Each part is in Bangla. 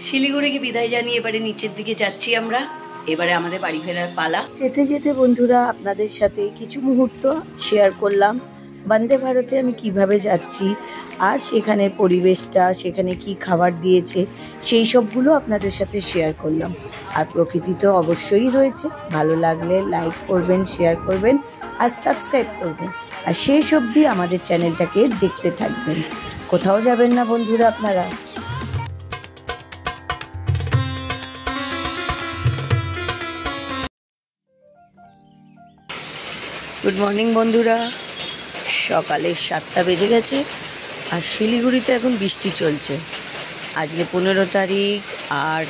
শিলিগুড়িকে বিদায় জানিয়ে এবারে নিচের দিকে যাচ্ছি আমরা। এবারে আমাদের বাড়ি ফেরার পালা। যেতে যেতে বন্ধুরা আপনাদের সাথে কিছু মুহূর্ত শেয়ার করলাম। বন্দে ভারতে আমি কিভাবে যাচ্ছি আর সেখানে পরিবেশটা, সেখানে কি খাবার দিয়েছে, সেই সবগুলো আপনাদের সাথে শেয়ার করলাম। আর প্রকৃতি তো অবশ্যই রয়েছে, ভালো লাগলে লাইক করবেন, শেয়ার করবেন আর সাবস্ক্রাইব করবেন। আর শেষ অবধি আমাদের চ্যানেলটাকে দেখতে থাকবেন। কোথাও যাবেন না বন্ধুরা আপনারা। গুড মর্নিং বন্ধুরা, সকালে 7টা বেজে গেছে আর শিলিগুড়িতে এখন বৃষ্টি চলছে। আজকে 15 তারিখ আর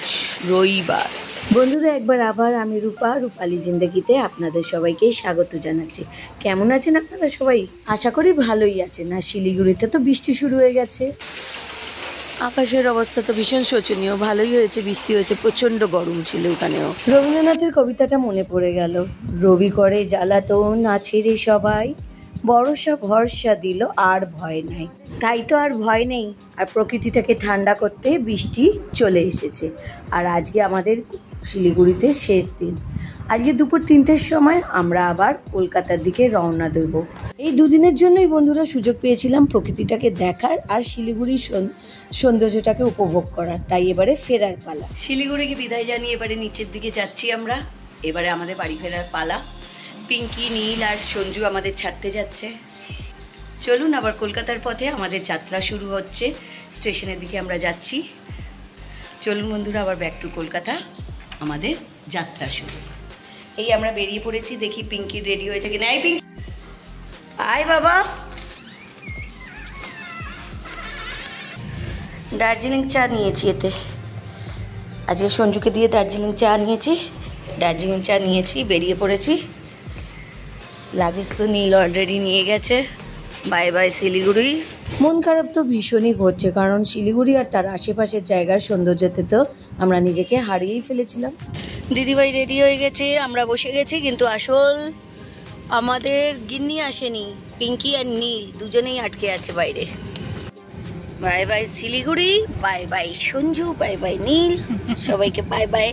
রবিবার। বন্ধুরা একবার আবার আমি রূপালী জিন্দেগিতে আপনাদের সবাইকে স্বাগত জানাচ্ছি। কেমন আছেন আপনারা সবাই? আশা করি ভালোই আছেন। আর শিলিগুড়িতে তো বৃষ্টি শুরু হয়ে গেছে। আকাশের অবস্থা তো ভীষণ শোচনীয়। ভালোই হয়েছে, বৃষ্টি হয়েছে, প্রচণ্ড গরম ছিল এখানেও। রবীন্দ্রনাথের কবিতাটা মনে পড়ে গেল। রবি করে জ্বালাতন আছে রে সবাই, বর্ষা ভরসা দিল আর ভয় নাই। তাই তো আর ভয় নেই। আর প্রকৃতিটাকে ঠান্ডা করতে বৃষ্টি চলে এসেছে। আর আজকে আমাদের শিলিগুড়িতে শেষ দিন। আজকে দুপুর 3টের সময় আমরা আবার কলকাতার দিকে রওনা দেব। এই দুদিনের জন্যই বন্ধুরা সুযোগ পেয়েছিলাম প্রকৃতিটাকে দেখার আর শিলিগুড়ির সৌন্দর্যটাকে উপভোগ করার। তাই এবারে ফেরার পালা। শিলিগুড়িকে বিদায় জানিয়ে এবারে নিচের দিকে যাচ্ছি আমরা। এবারে আমাদের বাড়ি ফেরার পালা। পিঙ্কি, নীল আর সঞ্জু আমাদের ছাড়তে যাচ্ছে। চলুন, আবার কলকাতার পথে আমাদের যাত্রা শুরু হচ্ছে। স্টেশনের দিকে আমরা যাচ্ছি। চলুন বন্ধুরা, আবার ব্যাক টু কলকাতা আমাদের যাত্রা শুরু। এই আমরা বেরিয়ে পড়েছি। দেখি পিঙ্কি রেডি হয়েছে কিনা। এই পিঙ্কি, আয় বাবা। দার্জিলিং চা নিয়েছি এতে। আজকে সঞ্জুকে দিয়ে দার্জিলিং চা নিয়েছি। বেরিয়ে পড়েছি। লাগেজ তো নীল অলরেডি নিয়ে গেছে। By bye Siliguri. মন খারাপ তো ভীষণই ঘটছে, কারণ শিলিগুড়ি আর তার আশেপাশের জায়গার সৌন্দর্যতে তো আমরা নিজেকে হারিয়েই ফেলেছিলাম। দিদিভাই রেডি হয়ে গেছে, আমরা বসে গেছি, কিন্তু আসল আমাদের গিন্নি আসেনি। পিঙ্কি আর নীল দুজনেই আটকে আছে বাইরে। Bye bye Siliguri, bye bye Sanju, bye bye Neel, সবাইকে বাই বাই।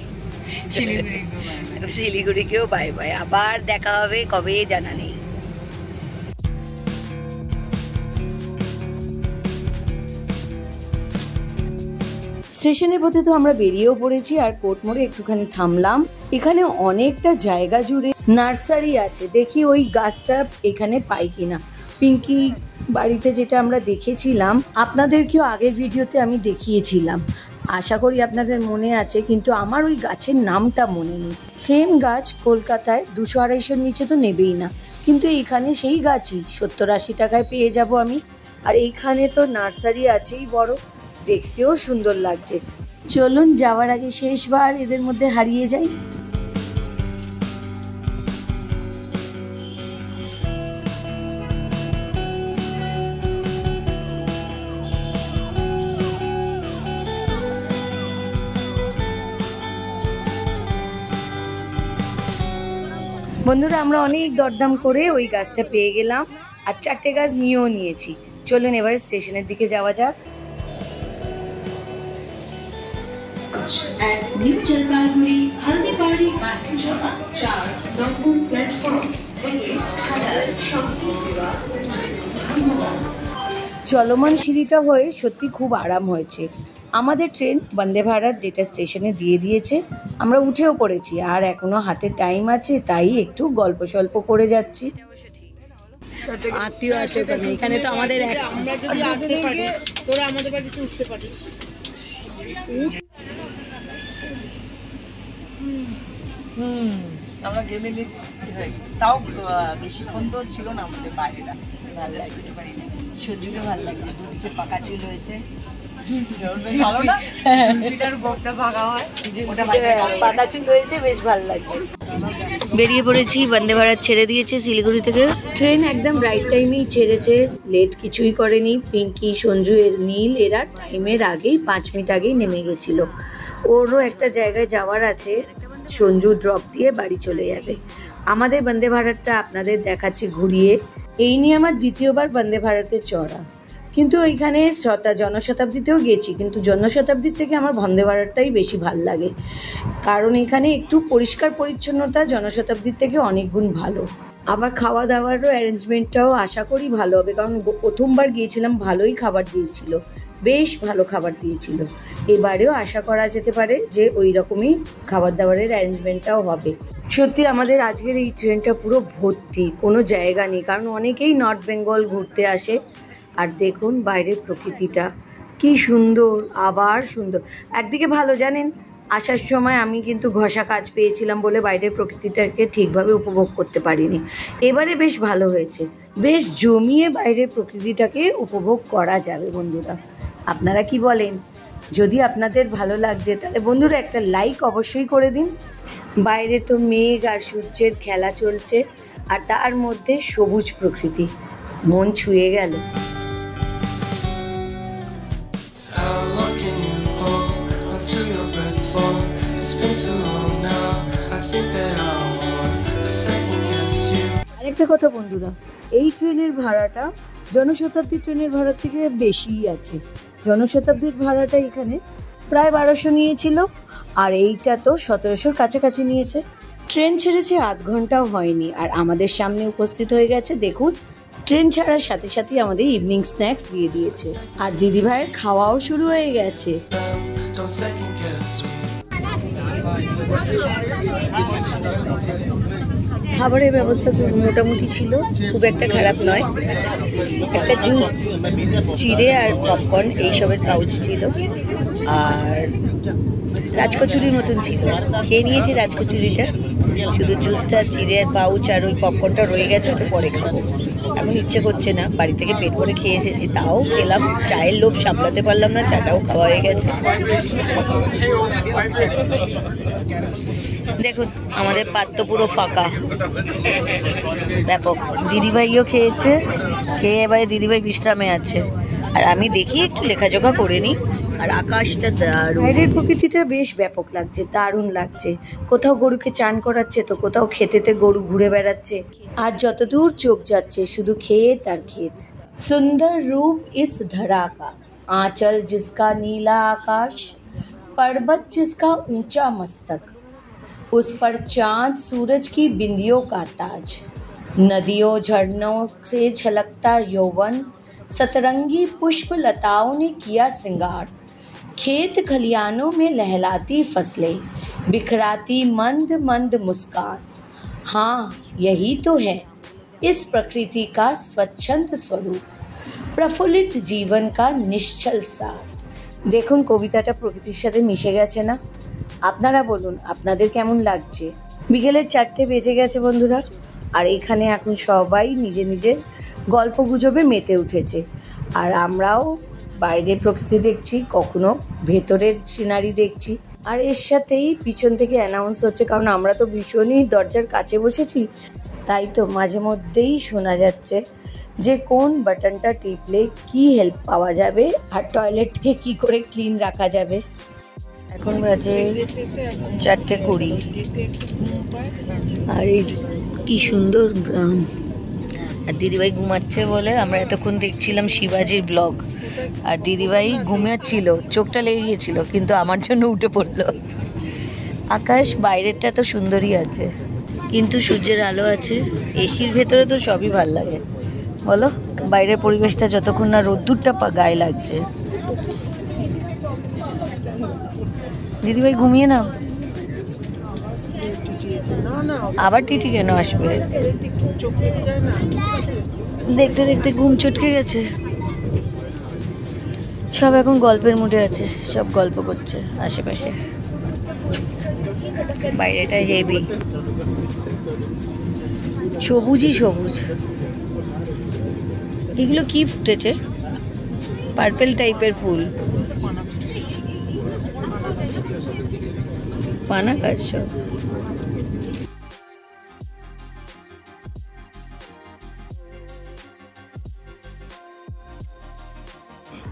শিলিগুড়িকেও বাই বাই। আবার দেখা হবে কবে জানা নেই। স্টেশনের পথে তো আমরা বেরিয়েও পড়েছি আর কোর্ট মোড়ে একটুখানি থামলাম। এখানে অনেকটা জায়গা জুড়ে নার্সারি আছে। দেখি ওই গাছটা এখানে পাই কিনা। পিঙ্কি বাড়িতে যেটা আমরা দেখেছিলাম, আপনাদেরকেও আগের ভিডিওতে আমি দেখিয়েছিলাম, আশা করি আপনাদের মনে আছে, কিন্তু আমার ওই গাছের নামটা মনে নেই। সেম গাছ কলকাতায় 200-250 নিচে তো নেবেই না, কিন্তু এইখানে সেই গাছই 70-80 টাকায় পেয়ে যাব আমি। আর এইখানে তো নার্সারি আছেই বড়, দেখতেও সুন্দর লাগছে। চলুন যাওয়ার আগে শেষবার এদের মধ্যে হারিয়ে যাই। বন্ধুরা আমরা অনেক দরদাম করে ওই গাছটা পেয়ে গেলাম আর 4টে গাছ নিয়েও নিয়েছি। চলুন এবারে স্টেশনের দিকে যাওয়া যাক। নিউ জলপাইগুড়ি হলদিবাড়ি মাতৃসভা 4 দক্ষিণ প্ল্যাটফর্ম থেকে ছাড়ার সংকেত দেওয়া হয়েছে। ধন্যবাদ। চলমান সিঁড়িটা হয়ে সত্যি খুব আরাম হয়েছে। আমাদের ট্রেন বন্দে ভারত যেটা স্টেশনে দিয়ে দিয়েছে, আমরা উঠেও পড়েছি। আর এখনো হাতে টাইম আছে, তাই একটু গল্প সল্প করে যাচ্ছি। আত্মীয় আছে এখানে, তো আমাদের আমরা যদি আসতে পারি, তোরা আমাদের বাড়িতে উঠতে পারিস। আমরা গেলে হয়ে গেছি, তাও বেশিক্ষণ তো ছিল না আমাদের বাইরেটা। ভালো লাগছে, সত্যিটা ভালো লাগছে। দুদিকে পাকা চুল হয়েছে, ভালো না? গোপটা ভাগা হয়, পাকা চুল হয়েছে, বেশ ভালো লাগছে। বেরিয়ে পড়েছি, বন্দে ভারত ছেড়ে দিয়েছে শিলিগুড়ি থেকে। ট্রেন একদম রাইট টাইমেই ছেড়েছে, লেট কিছুই করেনি। পিঙ্কি, সঞ্জু, নীল এরা টাইমের আগেই 5 মিনিট আগেই নেমে গেছিল। ওরও একটা জায়গায় যাওয়ার আছে, সঞ্জু ড্রপ দিয়ে বাড়ি চলে যাবে। আমাদের বন্দে ভারতটা আপনাদের দেখাচ্ছি ঘুরিয়ে। এই নিয়ে আমার দ্বিতীয়বার বন্দে ভারতে চড়া। কিন্তু ওইখানে জনশতাব্দীতেও গেছি, কিন্তু জনশতাব্দীর থেকে আমার বন্দে ভারতটাই বেশি ভাল লাগে, কারণ এখানে একটু পরিষ্কার পরিচ্ছন্নতা জনশতাব্দীর থেকে অনেক গুণ ভালো। আবার খাওয়া দাওয়ারও অ্যারেঞ্জমেন্টটাও আশা করি ভালো হবে, কারণ প্রথমবার গিয়েছিলাম ভালোই খাবার দিয়েছিল, বেশ ভালো খাবার দিয়েছিল। এবারেও আশা করা যেতে পারে যে ওই রকমই খাবার দাবারের অ্যারেঞ্জমেন্টটাও হবে। সত্যি আমাদের আজকের এই ট্রেনটা পুরো ভর্তি, কোনো জায়গা নেই, কারণ অনেকেই নর্থ বেঙ্গল ঘুরতে আসে। আর দেখুন বাইরের প্রকৃতিটা কি সুন্দর, আবার সুন্দর। একদিকে ভালো জানেন, আসার সময় আমি কিন্তু ঘষা কাজ পেয়েছিলাম বলে বাইরের প্রকৃতিটাকে ঠিকভাবে উপভোগ করতে পারিনি। এবারে বেশ ভালো হয়েছে, বেশ জমিয়ে বাইরের প্রকৃতিটাকে উপভোগ করা যাবে বন্ধুরা। আপনারা কি বলেন? যদি আপনাদের ভালো লাগছে তাহলে বন্ধুরা একটা লাইক অবশ্যই করে দিন। বাইরে তো মেঘ আর সূর্যের খেলা চলছে, আর তার মধ্যে সবুজ প্রকৃতি, মন ছুঁয়ে গেল। আরেকটা কথা বন্ধুরা, এই ট্রেনের ভাড়াটা জনশতাব্দী ট্রেনের ভাড়ার থেকে বেশিই আছে। জনশতাব্দীর ভাড়াটা এখানে প্রায় 1200 নিয়েছিল, আর এইটা তো 1700-র কাছাকাছি নিয়েছে। ট্রেন ছেড়েছে আধ ঘন্টাও হয়নি, আর আমাদের সামনে উপস্থিত হয়ে গেছে। দেখুন, ট্রেন ছাড়ার সাথে সাথেই আমাদের ইভিনিং স্ন্যাক্স দিয়ে দিয়েছে, আর দিদিভাইয়ের খাওয়াও শুরু হয়ে গেছে। খাবারের ব্যবস্থা তো মোটামুটি ছিল, খুব একটা খারাপ নয়। একটা জুস, চিড়ে আর পপকর্ন এইসবের পাউচ ছিল, আর রাজকচুরির মতন ছিল। খেয়ে নিয়েছি রাজকচুরিটা, শুধু জুসটা, চিড়ে আর পাউচ আর ওই পপকর্নটা রয়ে গেছে, ওটা পরে খাবো। এখন ইচ্ছে করছে না, বাড়ি থেকে পেট ভরে খেয়ে এসেছি, তাও খেলাম। চায়ের লোভ সামলাতে পারলাম না, চাটাও খাওয়া হয়ে গেছে। দেখুন আমাদের পাত্র পুরো ফাঁকা, ব্যাপক। দিদিভাইও খেয়েছে, খেয়ে এবারে দিদিভাই বিশ্রামে আছে, আর আমি দেখি একটু লেখাজোখা করে নিই। আর আকাশটা দারুণ, বাইরের প্রকৃতিটা বেশ ব্যাপক লাগছে, দারুণ লাগছে। কোথাও গরুকে চান করাচ্ছে, তো কোথাও খেতেতে গরু ঘুরে বেড়াচ্ছে, আর যতদূর চোখ যাচ্ছে শুধু ক্ষেত আর ক্ষেত। সুন্দর রূপ ইস ধরা কা, आंचल जिसका नीला आकाश, पर्वत जिसका ऊंचा मस्तक, उस पर चांद सूरज की बिंदियों का ताज, नदियों झरनों से छलकता यौवन, सतरंगी पुष्प लताओं ने किया श्रृंगार, खेत खलियानों में लहलाती फसलें, बिखराती मंद मंद मुस्कान। हाँ, यही तो है इस प्रकृति का स्वच्छंद स्वरूप, প্রফুল্লিত জীবন কা নিশ্চল সার। দেখুন কবিতাটা প্রকৃতির সাথে মিশে গেছে না? আপনারা বলুন আপনাদের কেমন লাগছে? বিকেলের 4টে বেজে গেছে বন্ধুরা, আর এখানে এখন সবাই নিজে নিজের গল্প গুজবে মেতে উঠেছে, আর আমরাও বাইরের প্রকৃতি দেখছি, কখনো ভেতরের সিনারি দেখছি, আর এর সাথেই পিছন থেকে অ্যানাউন্স হচ্ছে, কারণ আমরা তো ভীষণই দরজার কাছে বসেছি, তাই তো মাঝে মধ্যেই শোনা যাচ্ছে যে কোন বাটনটা টিপলে কি হেল্প পাওয়া যাবে, আর টয়লেটকে কি করে ক্লিন রাখা যাবে। এখন বাজে 4:20, আর এই কি সুন্দর গ্রাম। আর দিদিভাই ঘুমাচ্ছে বলে আমরা এতক্ষণ দেখছিলাম শিবাজির ব্লগ, আর দিদিভাই ঘুমিয়েছিল, চোখটা লেগে গিয়েছিল, কিন্তু আমার জন্য উঠে পড়লো। আকাশ বাইরেরটা তো সুন্দরই আছে, কিন্তু সূর্যের আলো আছে। এসির ভেতরে তো সবই ভাল লাগে বলো, বাইরের পরিবেশটা যতক্ষণ না রোদ্দুরটা গায়ে লাগছে। দিদিভাই ঘুমিয়ে নাও, আবার টিটি কেন আসবে? দেখতে দেখতে ঘুম চটকে গেছে। সব এখন গল্পের মুডে আছে, সব গল্প করছে আশেপাশে। বাইরেটা হেভি, সবুজই সবুজ। এগুলো কি ফুটেছে? পার্পেল টাইপের ফুল, পানা গাছ সব।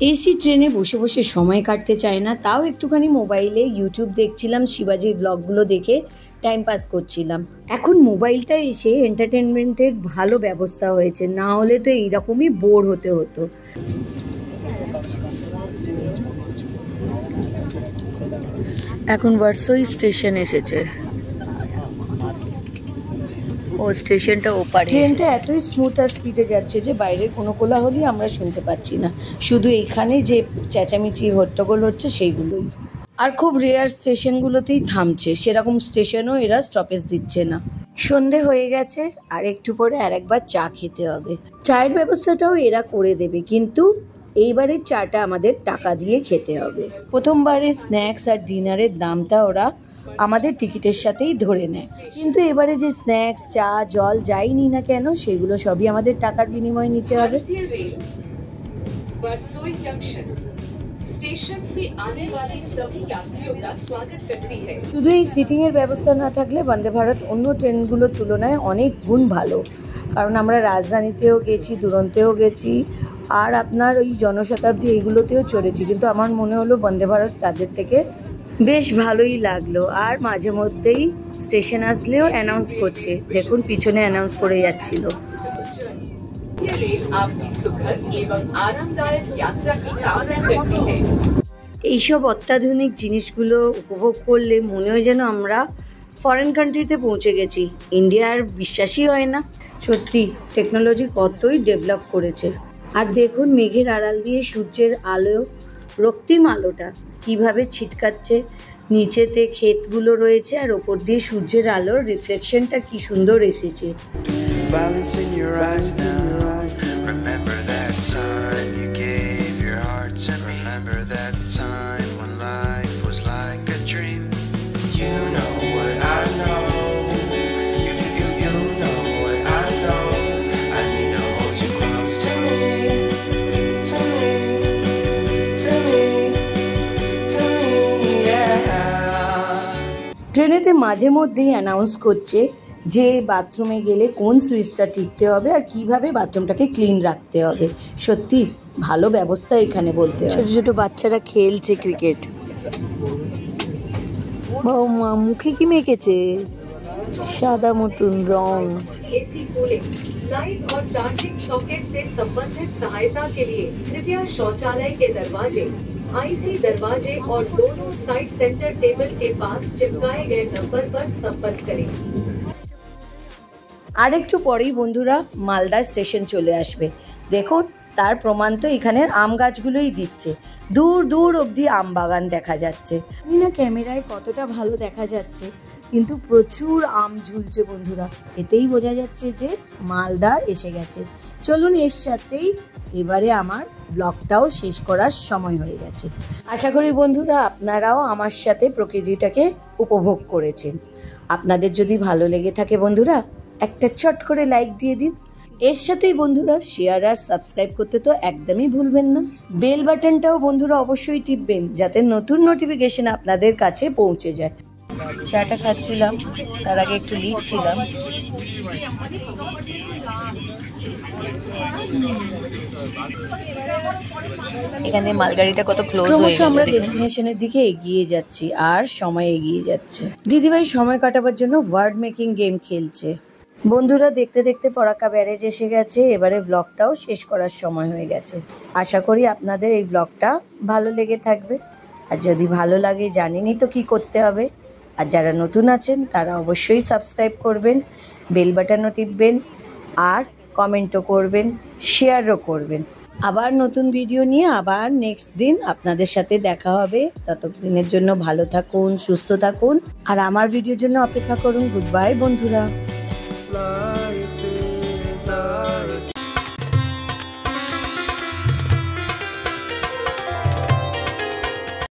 এসি ট্রেনে বসে বসে সময় কাটতে চায় না, তাও একটুখানি মোবাইলে ইউটিউব দেখছিলাম, শিবাজির ব্লগগুলো দেখে টাইম পাস করছিলাম। এখন মোবাইলটা এসে এন্টারটেনমেন্টের ভালো ব্যবস্থা হয়েছে, না হলে তো এইরকমই বোর হতে হতো। এখন ভার্সোই স্টেশন এসেছে। ও স্টেশনটা ওপারে। ট্রেনটা এতই স্মুথ আর স্পিডে যাচ্ছে যে বাইরের কোনো কোলাহলই আমরা শুনতে পাচ্ছি না, শুধু এইখানে যে চেঁচামেচি হট্টগোল হচ্ছে সেইগুলোই। আর খুব রেয়ার স্টেশনগুলোতেই থামছে, সেরকম স্টেশনও এরা স্টপেজ দিচ্ছে না। সন্ধে হয়ে গেছে আর একটু পরে আর একবার চা খেতে হবে। চায়ের ব্যবস্থাটাও এরা করে দেবে, কিন্তু এইবারের চাটা আমাদের টাকা দিয়ে খেতে হবে। প্রথমবারে স্ন্যাক্স আর ডিনারের দামটা ওরা আমাদের টিকিটের সাথেই ধরে নেয়, কিন্তু এবারে যে স্ন্যাক্স, চা, জল যাই নিই না কেন সেগুলো সবই আমাদের টাকার বিনিময়ে নিতে হবে। बरसोई जंक्शन स्टेशन से आने वाले सभी यात्रियों का स्वागत करती है। শুধু এই সিটিংয়ের ব্যবস্থা না থাকলে বন্দে ভারত অন্য ট্রেনগুলোর তুলনায় অনেক গুণ ভালো, কারণ আমরা রাজধানীতেও গেছি, দুরন্তেও গেছি, আর আপনার ওই জনশতাব্দী এইগুলোতেও চড়েছি, কিন্তু আমার মনে হলো বন্দে ভারত তাদের থেকে বেশ ভালোই লাগলো। আর মাঝে মধ্যেই স্টেশন আসলেও অ্যানাউন্স করছে, দেখুন পিছনে অ্যানাউন্স করে যাচ্ছিল। ये रेल आपकी सुखद एवं आरामदायक यात्रा की कामना करती है। এইসব অত্যাধুনিক জিনিসগুলো উপভোগ করলে মনে হয় যেন আমরা ফরেন কান্ট্রিতে পৌঁছে গেছি। ইন্ডিয়ার বিশ্বাসই হয় না, সত্যি টেকনোলজি কতই ডেভেলপ করেছে। আর দেখুন মেঘের আড়াল দিয়ে সূর্যের আলো, রক্তিম আলোটা কিভাবে ছিটকাচ্ছে, নিচেতে ক্ষেতগুলো রয়েছে আর ওপর দিয়ে সূর্যের আলোর রিফ্লেকশনটা কি সুন্দর এসেছে। Violence in your eyes now. Remember that time you gave your heart to me. Remember that time when life was like a dream. You know what I know. You know what I know. I need to hold you close to me, to me, to me, to me, yeah. ট্রেনেতে মাঝে মধ্যেই অ্যানাউন্স করছে যে বাথরুমে গেলে কোন সুইচটা টিপতে হবে আর কিভাবে বাথরুমটাকে ক্লিন রাখতে হবে। সত্যি ভালো ব্যবস্থা এখানে বলতে হয়। ছোট ছোট বাচ্চারা খেলছে ক্রিকেট। বৌমা মুখে কি মেখেছে? সাদা মতন রং। एसी कूलिंग, लाइट और चार्जिंग सॉकेट से संबंधित सहायता के लिए कृपया शौचालय के दरवाजे, आईसी दरवाजे और दोनों साइड सेंटर टेबल के पास चिपकाए गए नंबर पर संपर्क करें। আর একটু পরেই বন্ধুরা মালদা স্টেশন চলে আসবে। দেখুন তার প্রমাণ তো এখানের আম গাছগুলোই দিচ্ছে, দূর দূর অবধি আম বাগান দেখা যাচ্ছে। জানি না ক্যামেরায় কতটা ভালো দেখা যাচ্ছে, কিন্তু প্রচুর আম ঝুলছে বন্ধুরা, এতেই বোঝা যাচ্ছে যে মালদা এসে গেছে। চলুন এর সাথেই এবারে আমার ব্লগটাও শেষ করার সময় হয়ে গেছে। আশা করি বন্ধুরা আপনারাও আমার সাথে প্রকৃতিটাকে উপভোগ করেছেন। আপনাদের যদি ভালো লেগে থাকে বন্ধুরা একটা চট করে লাইক দিয়ে দিন। এর সাথেই বন্ধুরা শেয়ার আর সাবস্ক্রাইব করতে তো একদমই ভুলবেন না। বেল বাটনটাও বন্ধুরা অবশ্যই টিপবেন যাতে নতুন নোটিফিকেশন আপনাদের কাছে পৌঁছে যায়। চাটা খাচ্ছিলাম, তার আগে একটু লিখছিলাম। এখানে মালগাড়িটা কত ক্লোজ হয়ে ক্রমশ গেল আমরা দেখুন। ডেস্টিনেশনের দিকে এগিয়ে যাচ্ছি আর সময় এগিয়ে যাচ্ছে। দিদিভাই সময় কাটাবার জন্য ওয়ার্ড মেকিং গেম খেলছে। বন্ধুরা দেখতে দেখতে ফরাক্কা ব্যারেজ এসে গেছে, এবারে ব্লগটাও শেষ করার সময় হয়ে গেছে। আশা করি আপনাদের এই ব্লগটা ভালো লেগে থাকবে, আর যদি ভালো লাগে জানেনই তো কি করতে হবে। আর যারা নতুন আছেন তারা অবশ্যই সাবস্ক্রাইব করবেন, বেল বাটনও টিপবেন, আর কমেন্টও করবেন, শেয়ারও করবেন। আবার নতুন ভিডিও নিয়ে আবার নেক্সট দিন আপনাদের সাথে দেখা হবে। ততদিনের জন্য ভালো থাকুন, সুস্থ থাকুন, আর আমার ভিডিওর জন্য অপেক্ষা করুন। গুড বাই বন্ধুরা।